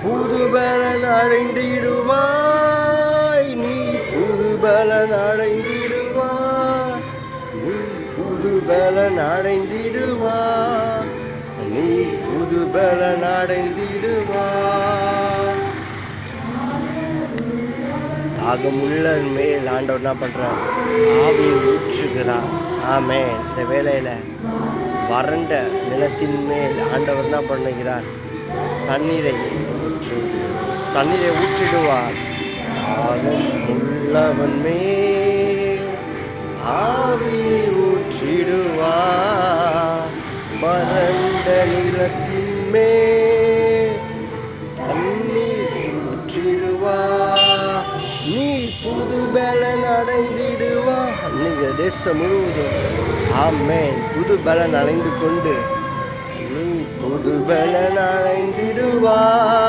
புது பலன் அடைந்திடுவாய், நீ புது பலன் அடைந்திடுவாய், நீ புது பலன் அடைந்திடுவாய், நீ புது பலன் அடைந்திடுவாய். தாகமுள்ள மேல் ஆண்டவர் என்ன பண்றார்? ஆவியை ஊற்றுகிறார். ஆமென். இந்த வேளையில வறண்ட நிலத்தின் மேல் ஆண்டவர் என்ன பண்ணுகிறார்? தண்ணீரை ஊற்றிடுவார். தாகம் உள்ளவன் மேல் ஆவியை ஊற்றிடுவார். வறண்ட நிலத்தின் மேல் தண்ணீர் ஊற்றிடுவார். நீ புது பலன் அடைந்திடுவார். நீங்க தேசம் முழுவதும் ஆமென் புது பலன் அடைந்து கொண்டு நீ புது பலன் அடைந்திடுவார்.